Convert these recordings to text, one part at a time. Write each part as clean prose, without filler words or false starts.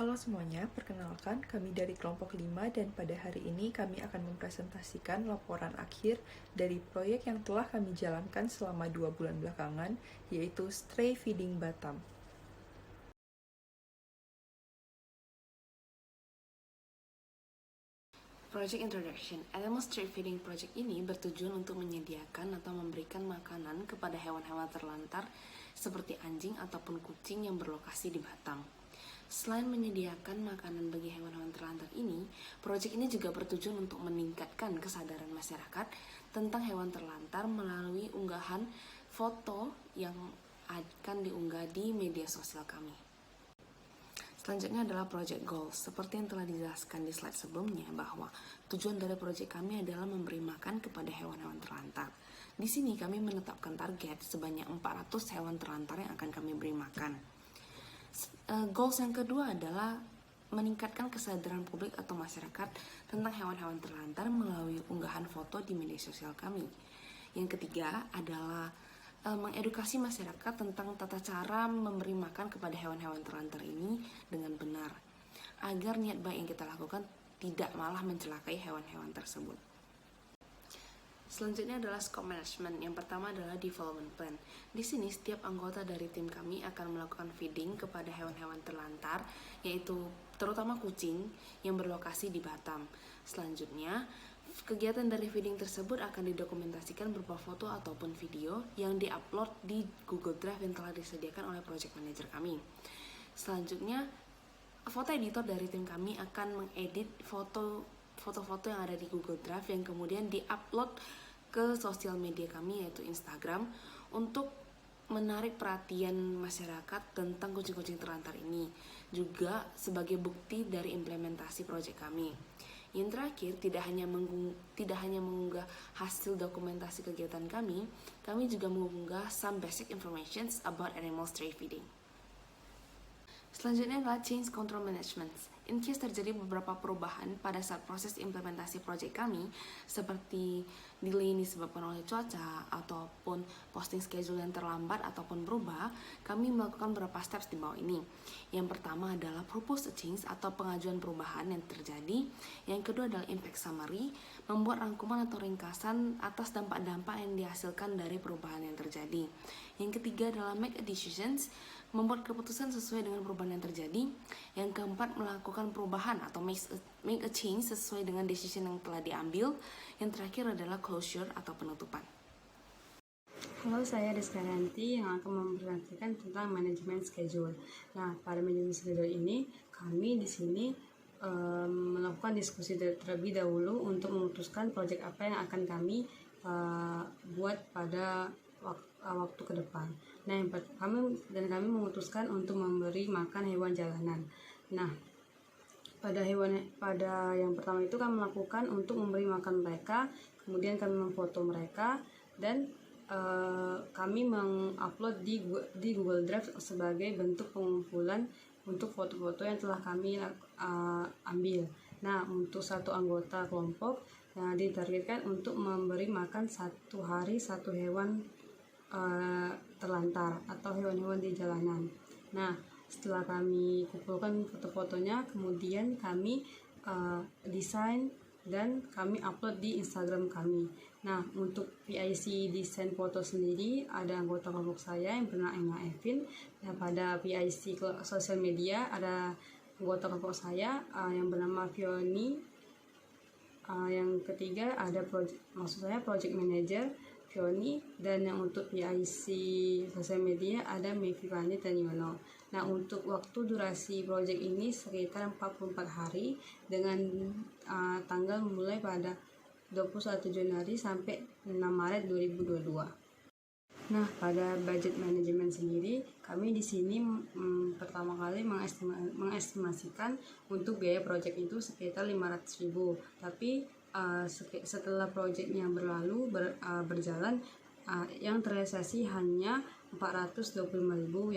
Halo semuanya, perkenalkan kami dari kelompok 5 dan pada hari ini kami akan mempresentasikan laporan akhir dari proyek yang telah kami jalankan selama 2 bulan belakangan, yaitu Stray Feeding Batam. Project Introduction. Animal Street Feeding Project ini bertujuan untuk menyediakan atau memberikan makanan kepada hewan-hewan terlantar seperti anjing ataupun kucing yang berlokasi di Batam. Selain menyediakan makanan bagi hewan-hewan terlantar ini, proyek ini juga bertujuan untuk meningkatkan kesadaran masyarakat tentang hewan terlantar melalui unggahan foto yang akan diunggah di media sosial kami. Selanjutnya adalah project goals. Seperti yang telah dijelaskan di slide sebelumnya bahwa tujuan dari project kami adalah memberi makan kepada hewan-hewan terlantar. Di sini kami menetapkan target sebanyak 400 hewan terlantar yang akan kami beri makan. Goals yang kedua adalah meningkatkan kesadaran publik atau masyarakat tentang hewan-hewan terlantar melalui unggahan foto di media sosial kami. Yang ketiga adalah mengedukasi masyarakat tentang tata cara memberi makan kepada hewan-hewan terlantar ini dengan benar, agar niat baik yang kita lakukan tidak malah mencelakai hewan-hewan tersebut. Selanjutnya adalah scope management. Yang pertama adalah development plan. Di sini setiap anggota dari tim kami akan melakukan feeding kepada hewan-hewan terlantar, yaitu terutama kucing yang berlokasi di Batam. Selanjutnya, kegiatan dari feeding tersebut akan didokumentasikan berupa foto ataupun video yang diupload di Google Drive yang telah disediakan oleh project manager kami. Selanjutnya, foto editor dari tim kami akan mengedit foto-foto yang ada di Google Drive yang kemudian diupload ke sosial media kami yaitu Instagram untuk menarik perhatian masyarakat tentang kucing-kucing terlantar ini, juga sebagai bukti dari implementasi proyek kami. Yang terakhir, tidak hanya mengunggah hasil dokumentasi kegiatan kami juga mengunggah some basic information about animal stray feeding. Selanjutnya adalah change control management. In case terjadi beberapa perubahan pada saat proses implementasi proyek kami, seperti delay ini disebabkan oleh cuaca, ataupun posting schedule yang terlambat ataupun berubah, kami melakukan beberapa steps di bawah ini. Yang pertama adalah propose a change atau pengajuan perubahan yang terjadi. Yang kedua adalah impact summary, membuat rangkuman atau ringkasan atas dampak-dampak yang dihasilkan dari perubahan yang terjadi. Yang ketiga adalah make a decisions, membuat keputusan sesuai dengan perubahan yang terjadi. Yang keempat, melakukan perubahan atau make a change sesuai dengan decision yang telah diambil. Yang terakhir adalah closure atau penutupan. Halo, saya Deskanti yang akan mempresentasikan tentang manajemen schedule. Nah, pada manajemen schedule ini kami di sini melakukan diskusi terlebih dahulu untuk memutuskan proyek apa yang akan kami buat pada waktu ke depan. Nah, kami memutuskan untuk memberi makan hewan jalanan. Nah, pada yang pertama itu kami melakukan untuk memberi makan mereka, kemudian kami memfoto mereka dan kami mengupload di Google Drive sebagai bentuk pengumpulan untuk foto-foto yang telah kami ambil. Nah, untuk satu anggota kelompok ditargetkan untuk memberi makan satu hari satu hewan terlantar atau hewan-hewan di jalanan. Nah, setelah kami kumpulkan foto-fotonya, kemudian kami desain dan kami upload di Instagram kami. Nah, untuk PIC desain foto sendiri ada anggota kelompok saya yang bernama Emma Evin. Nah, pada PIC sosial media ada anggota kelompok saya yang bernama Fioni. Yang ketiga ada project manager Fioni, dan yang untuk PIC sosial media ada Mevi Pani dan Yono. Nah, untuk waktu durasi proyek ini sekitar 44 hari dengan tanggal mulai pada 21 Januari sampai 6 Maret 2022. Nah, pada budget manajemen sendiri, kami di sini pertama kali mengestimasikan untuk biaya proyek itu sekitar 500.000. Tapi setelah proyeknya berjalan, yang terrealisasi hanya 425.000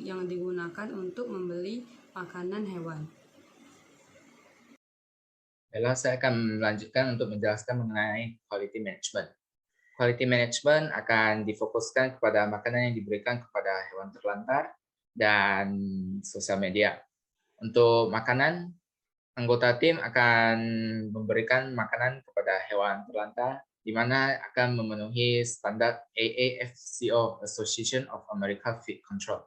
yang digunakan untuk membeli makanan hewan. Baiklah, saya akan melanjutkan untuk menjelaskan mengenai quality management. Quality management akan difokuskan kepada makanan yang diberikan kepada hewan terlantar dan sosial media. Untuk makanan, anggota tim akan memberikan makanan kepada hewan terlantar, di mana akan memenuhi standar AAFCO, Association of American Feed Control,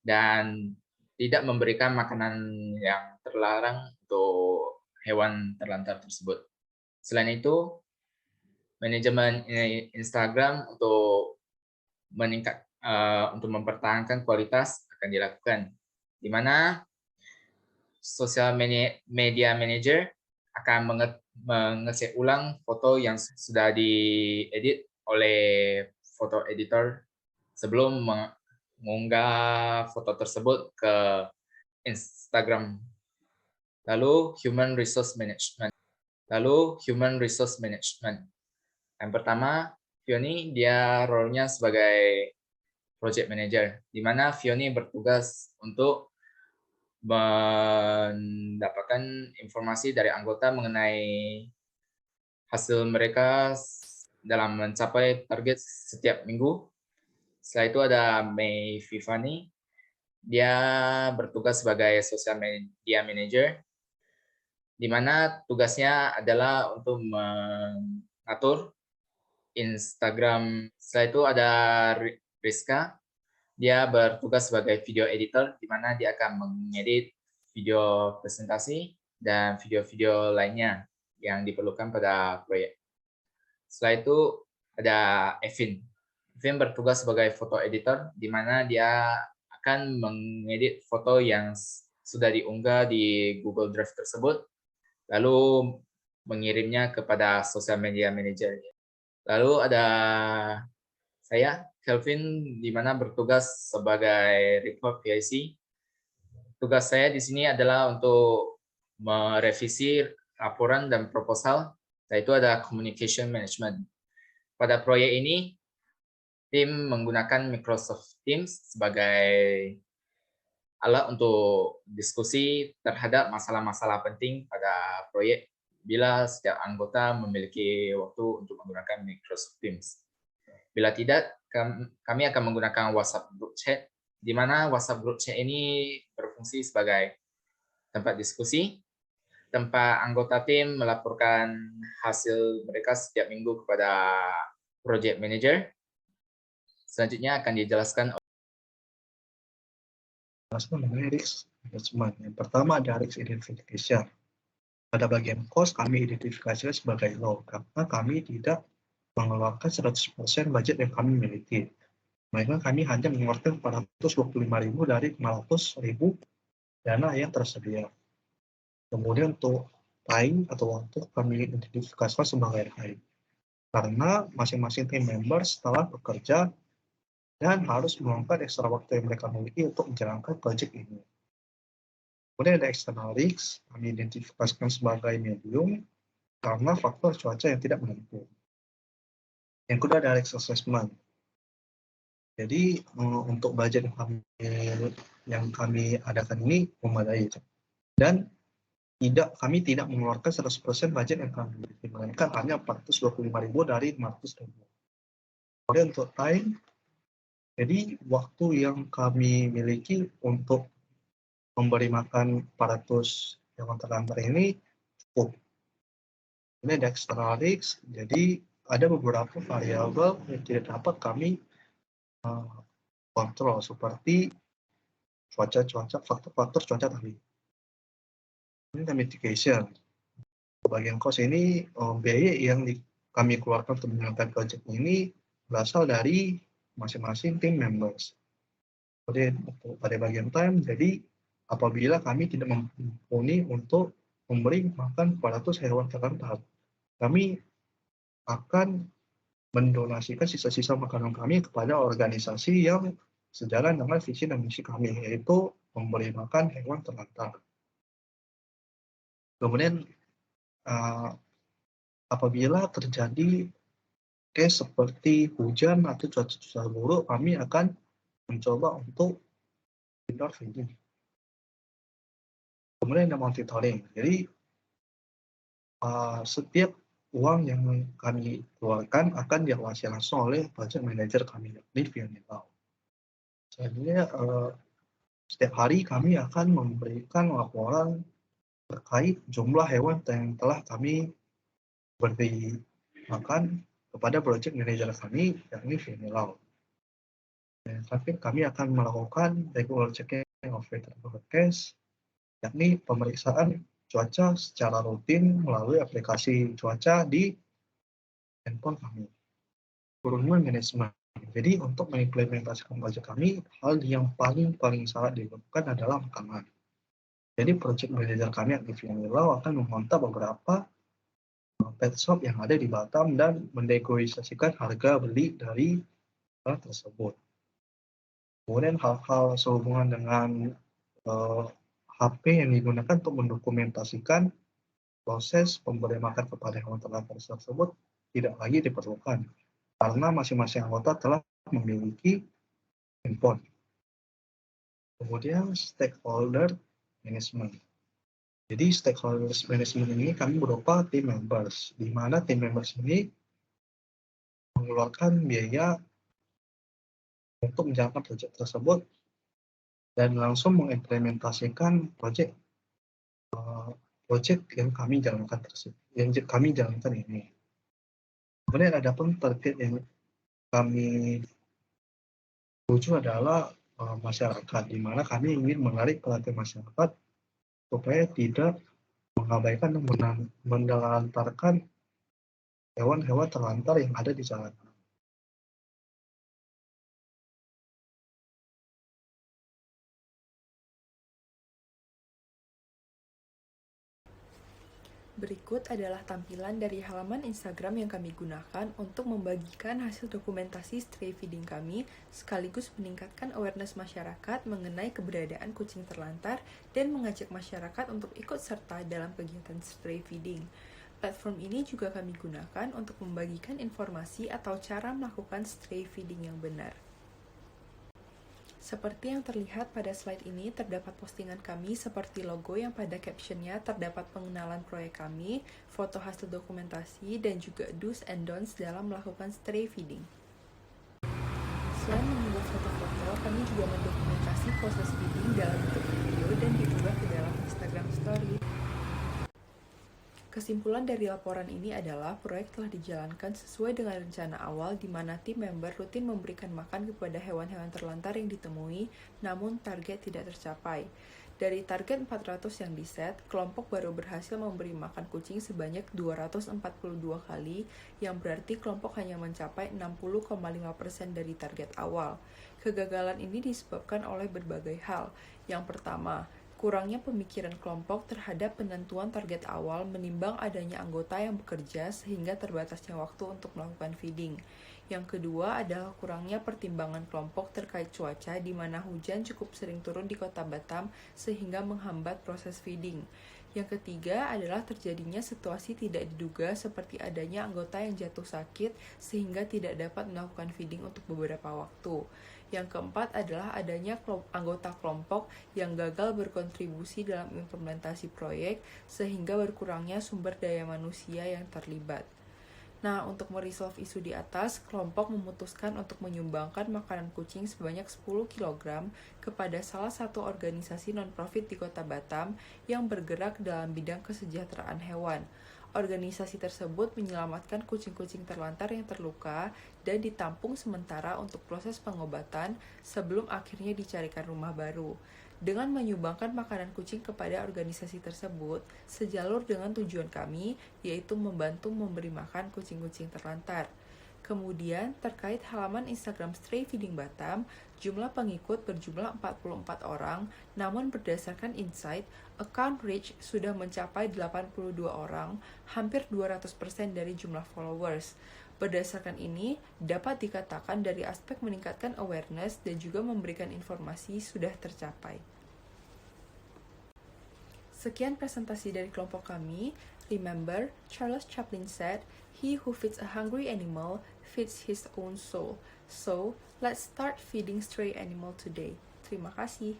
dan tidak memberikan makanan yang terlarang untuk hewan terlantar tersebut. Selain itu, manajemen Instagram untuk untuk mempertahankan kualitas akan dilakukan, di mana social media manager akan mengecek ulang foto yang sudah diedit oleh foto editor sebelum mengunggah foto tersebut ke Instagram. Lalu human resource management. Yang pertama, Fioni dia role-nya sebagai project manager, di mana Fioni bertugas untuk mendapatkan informasi dari anggota mengenai hasil mereka dalam mencapai target setiap minggu. Setelah itu ada Mei Vivani, dia bertugas sebagai social media manager, di mana tugasnya adalah untuk mengatur Instagram. Setelah itu ada Rizka, dia bertugas sebagai video editor, di mana dia akan mengedit video presentasi dan video-video lainnya yang diperlukan pada proyek. Setelah itu ada Evin. Evin bertugas sebagai foto editor, di mana dia akan mengedit foto yang sudah diunggah di Google Drive tersebut, lalu mengirimnya kepada social media manager. Lalu ada saya, Kelvin, di mana bertugas sebagai report PIC. Tugas saya di sini adalah untuk merevisi laporan dan proposal, yaitu ada communication management. Pada proyek ini, tim menggunakan Microsoft Teams sebagai alat untuk diskusi terhadap masalah-masalah penting pada proyek bila setiap anggota memiliki waktu untuk menggunakan Microsoft Teams. Bila tidak, kami akan menggunakan WhatsApp Group Chat, di mana WhatsApp Group Chat ini berfungsi sebagai tempat diskusi, tempat anggota tim melaporkan hasil mereka setiap minggu kepada project manager. Selanjutnya akan dijelaskan mengenai risk management. Yang pertama ada risk identification. Pada bagian cost, kami identifikasinya sebagai low, karena kami tidak mengeluarkan 100% budget yang kami miliki. Maka kami hanya mengeluarkan 425.000 dari 500.000 dana yang tersedia. Kemudian untuk time atau waktu kami identifikasikan sebagai high. Karena masing-masing tim member setelah bekerja dan harus meluangkan ekstra waktu yang mereka miliki untuk menjalankan proyek ini. Kemudian ada external risk, kami identifikasikan sebagai medium karena faktor cuaca yang tidak menentu. Yang kedua ada risk assessment. Jadi untuk budget yang kami adakan ini memadai dan kami tidak mengeluarkan 100% budget yang kami miliki, melainkan hanya 425.000 dari 500.000. Kemudian untuk time, jadi waktu yang kami miliki untuk memberi makan 400 hewan terlantar ini cukup. Ini ada external risk, jadi ada beberapa variabel yang tidak dapat kami kontrol, seperti faktor cuaca tadi. Ini mitigation. Bagian cost ini biaya yang kami keluarkan untuk menjalankan proyek ini berasal dari masing-masing tim members. Kemudian pada bagian time, jadi apabila kami tidak mumpuni untuk memberi makan 400 hewan terlantar, kami akan mendonasikan sisa-sisa makanan kami kepada organisasi yang sejalan dengan visi dan misi kami, yaitu memberi makan hewan terlantar. Kemudian apabila terjadi case seperti hujan atau cuaca buruk, kami akan mencoba untuk indoor feeding. Kemudian ada monitoring. Jadi setiap uang yang kami keluarkan akan diawasi langsung oleh project manager kami di Fiona. Selanjutnya Setiap hari kami akan memberikan laporan terkait jumlah hewan yang telah kami beri makan kepada project manager kami, yakni Vinilau. Dan kami akan melakukan regular checking of weather forecast, yakni pemeriksaan cuaca secara rutin melalui aplikasi cuaca di handphone kami. Turunan manajemen. Jadi untuk mengimplementasikan proyek kami, hal yang paling sangat dibutuhkan adalah makanan. Jadi project manager kami yang di Vinilau akan mengontak beberapa pet shop yang ada di Batam dan menegosiasikan harga beli dari hal tersebut. Kemudian hal-hal sehubungan dengan HP yang digunakan untuk mendokumentasikan proses pemberian makan kepada hewan terlantar tersebut tidak lagi diperlukan karena masing-masing anggota telah memiliki handphone. Kemudian stakeholder management. Jadi stakeholder management ini kami berupa team members, di mana team members ini mengeluarkan biaya untuk menjalankan proyek tersebut dan langsung mengimplementasikan proyek yang kami jalankan ini. Kemudian ada pun target yang kami tuju adalah masyarakat, di mana kami ingin menarik perhatian masyarakat supaya tidak mengabaikan dan menelantarkan hewan-hewan terlantar yang ada di jalanan. Berikut adalah tampilan dari halaman Instagram yang kami gunakan untuk membagikan hasil dokumentasi stray feeding kami, sekaligus meningkatkan awareness masyarakat mengenai keberadaan kucing terlantar dan mengajak masyarakat untuk ikut serta dalam kegiatan stray feeding. Platform ini juga kami gunakan untuk membagikan informasi atau cara melakukan stray feeding yang benar. Seperti yang terlihat pada slide ini, terdapat postingan kami seperti logo yang pada captionnya terdapat pengenalan proyek kami, foto hasil dokumentasi, dan juga do's and don'ts dalam melakukan stray feeding. Selain membuat foto-foto, kami juga mendokumentasi proses feeding dalam bentuk video dan diunggah ke dalam Instagram Story. Kesimpulan dari laporan ini adalah proyek telah dijalankan sesuai dengan rencana awal di mana tim member rutin memberikan makan kepada hewan-hewan terlantar yang ditemui, namun target tidak tercapai. Dari target 400 yang diset, kelompok baru berhasil memberi makan kucing sebanyak 242 kali, yang berarti kelompok hanya mencapai 60,5% dari target awal. Kegagalan ini disebabkan oleh berbagai hal. Yang pertama, kurangnya pemikiran kelompok terhadap penentuan target awal menimbang adanya anggota yang bekerja sehingga terbatasnya waktu untuk melakukan feeding. Yang kedua adalah kurangnya pertimbangan kelompok terkait cuaca di mana hujan cukup sering turun di kota Batam sehingga menghambat proses feeding. Yang ketiga adalah terjadinya situasi tidak diduga seperti adanya anggota yang jatuh sakit sehingga tidak dapat melakukan feeding untuk beberapa waktu. Yang keempat adalah adanya anggota kelompok yang gagal berkontribusi dalam implementasi proyek sehingga berkurangnya sumber daya manusia yang terlibat. Nah, untuk meresolve isu di atas, kelompok memutuskan untuk menyumbangkan makanan kucing sebanyak 10 kg kepada salah satu organisasi non-profit di kota Batam yang bergerak dalam bidang kesejahteraan hewan. Organisasi tersebut menyelamatkan kucing-kucing terlantar yang terluka dan ditampung sementara untuk proses pengobatan sebelum akhirnya dicarikan rumah baru. Dengan menyumbangkan makanan kucing kepada organisasi tersebut, sejalur dengan tujuan kami, yaitu membantu memberi makan kucing-kucing terlantar. Kemudian, terkait halaman Instagram Stray Feeding Batam, jumlah pengikut berjumlah 44 orang, namun berdasarkan insight, account reach sudah mencapai 82 orang, hampir 200% dari jumlah followers. Berdasarkan ini, dapat dikatakan dari aspek meningkatkan awareness dan juga memberikan informasi sudah tercapai. Sekian presentasi dari kelompok kami. Remember, Charles Chaplin said, "He who feeds a hungry animal feeds his own soul." So, let's start feeding stray animal today. Terima kasih.